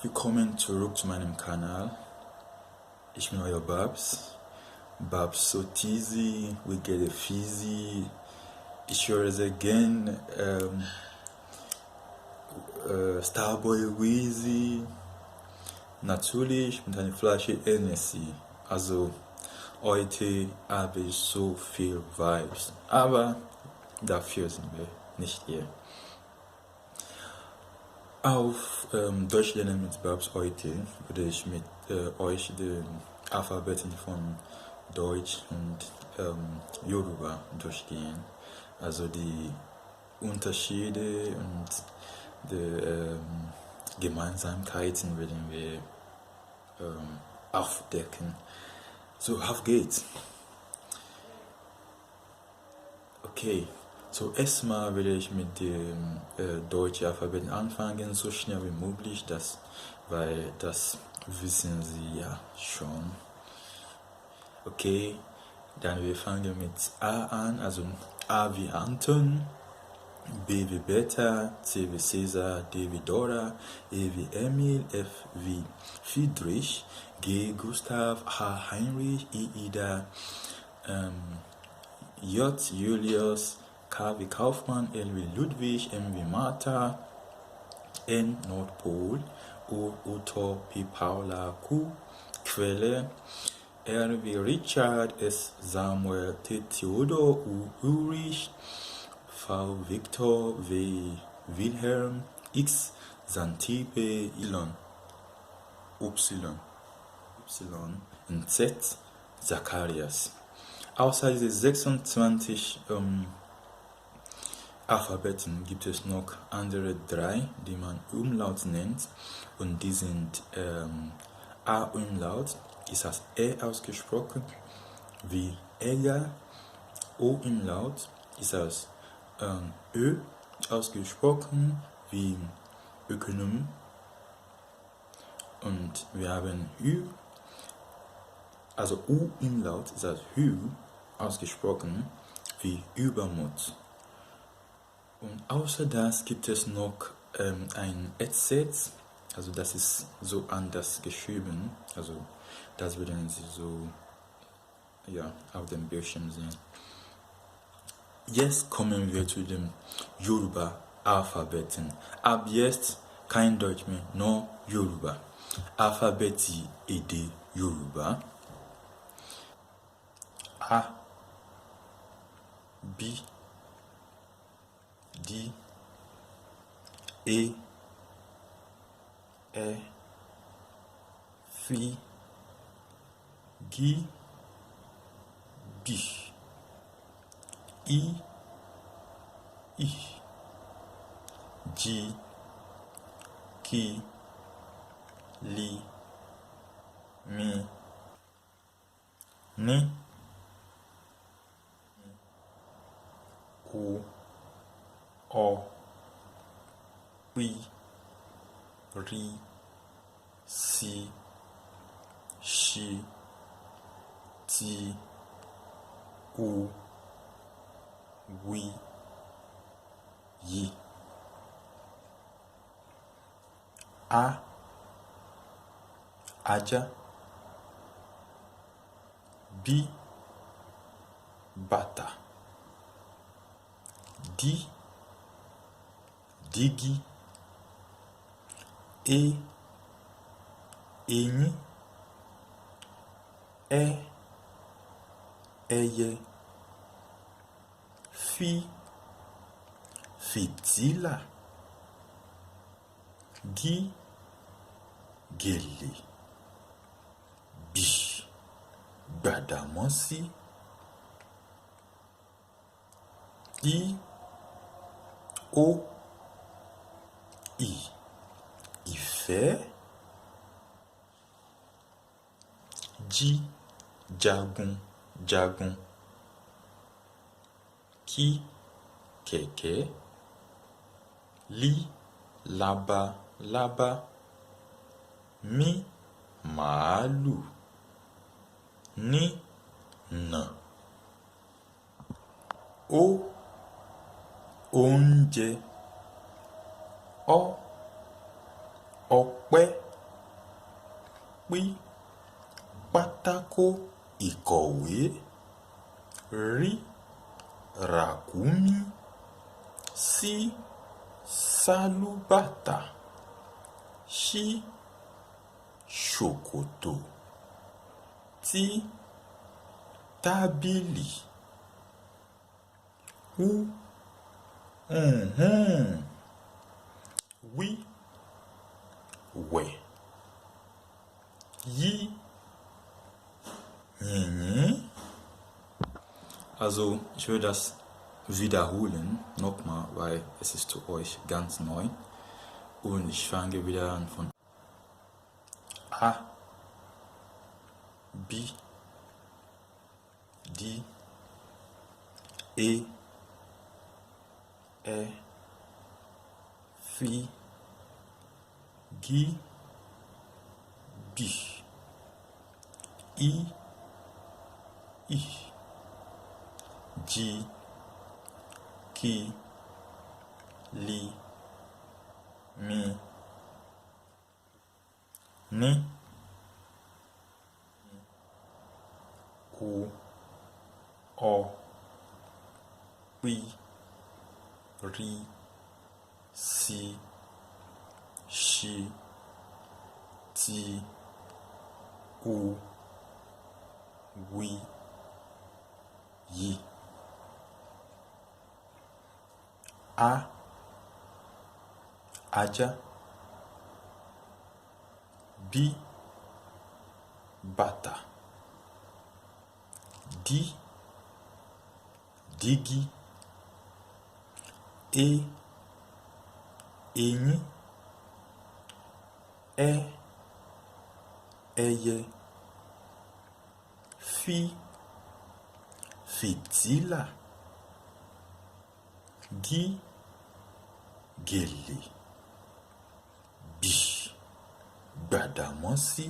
Willkommen zurück zu meinem Kanal. Ich bin euer Babs. Babs so teasy, we get a fizzy. Ich höre sehr gern Starboy Weezy. Natürlich mit einer Flasche Hennessy. Also heute habe ich so viel Vibes. Aber dafür sind wir nicht hier. Auf Deutsch lernen mit Babs heute würde ich mit euch die Alphabeten von Deutsch und Yoruba durchgehen. Also die Unterschiede und die Gemeinsamkeiten werden wir aufdecken. So, auf geht's. Okay. So, erstmal will ich mit dem deutschen Alphabet anfangen, so schnell wie möglich, weil das wissen Sie ja schon. Okay, dann wir fangen mit A an, also A wie Anton, B wie Beta, C wie Cäsar, D wie Dora, E wie Emil, F wie Friedrich, G Gustav, H Heinrich, I Ida, J Julius, K wie Kaufmann, L wie Ludwig, M wie Martha, N Nordpol, O Otto, P Paula, Q Quelle, R wie Richard, S Samuel, T Theodor, U Ulrich, V Victor, W Wilhelm, X Xantippe, Y und Z Zacharias. Außer diese 26 Alphabeten gibt es noch andere drei, die man Umlaut nennt, und die sind A-Umlaut ist als E ausgesprochen, wie Eger. O-Umlaut ist als Ö ausgesprochen, wie Ökonom, und wir haben Ü, also U-Umlaut ist als Hü ausgesprochen, wie Übermut. Und außer das gibt es noch ein Etset, also das ist so anders geschrieben, also das würden Sie so auf dem Bildschirm sehen. Jetzt kommen wir zu dem Yoruba-Alphabeten. Ab jetzt kein Deutsch mehr, nur Yoruba. Alphabeti Èdè Yoruba. A, B, D, E, F, G, B, I, J, K, L, M, N, O, P, R, C, Ş, T, U, W, Y. A, Aja. B, Bata. D, Digi. E, Eni. E, Eye. Fi, Fitila. Gi, Gele. B, Gbadamosi. I, O, I, Ifẹ̀. J, Jagun. K, Kẹ̀kẹ́. L, Labalábá. M, Màálù. N, Nà. O, Oúnjẹ. Ọ, Ọpẹ́. pátákó ìkọ̀wé. Rí ràkúnmí. Sí sálúbàtà. Ṣí ṣòkòtò. Tí tábìlì. Hú wí wẹ̀. Yí yìnyín. Also, ich will das wiederholen, nochmal, weil es ist für euch ganz neu. Und ich fange wieder an von A, B, D, E, F, G, B, I, G, K, L, M, N, O, P, R, C, Ş, T, U, W, Y. A, ajá. B, bàtà. D, dígí. E, eyín. Ẹyẹ. Fìtílà. Gèlè. B, Gbàdàmọ́sí.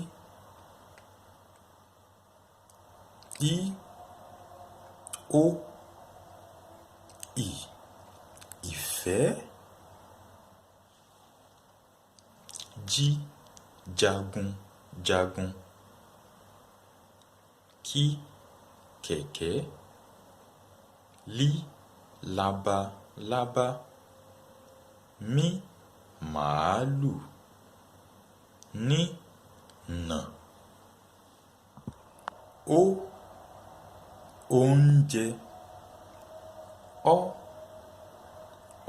Ìfẹ́. J, jagun. K, kẹ̀kẹ́. L, labalábá. M, màálù. N, nà. O, oúnjẹ.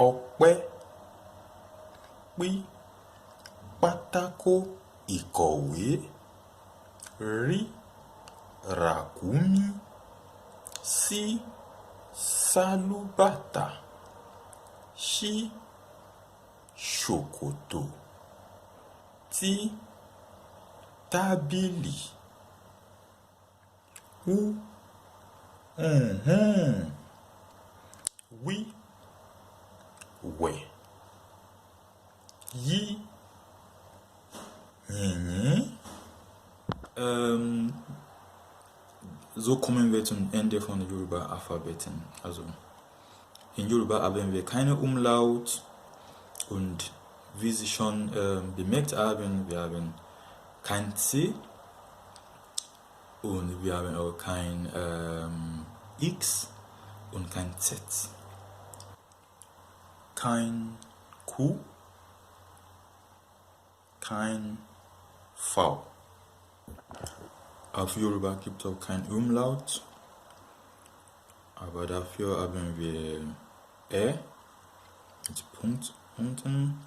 Ọ̀pẹ. P, pátákó ìkọ̀wé. R, ràkúnmí. S, sálúbàtà. Ṣ, ṣòkòtò. T, tábìlì. U, wí wẹ̀. Yí yìnyín. So kommen wir zum Ende von Yoruba-Alphabeten. Also in Yoruba haben wir keine Umlaut und wie Sie schon bemerkt haben, wir haben kein C und wir haben auch kein X und kein Z. Kein Q, kein V. Auf Yoruba gibt es auch kein Umlaut, aber dafür haben wir mit Punkt unten.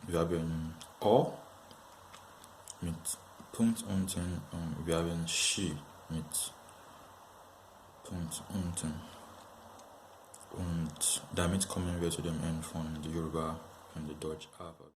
Wir haben O mit Punkt unten und wir haben Sch mit Punkt unten. Und damit kommen wir zu dem Ende von Yoruba und Deutsch Alphabet.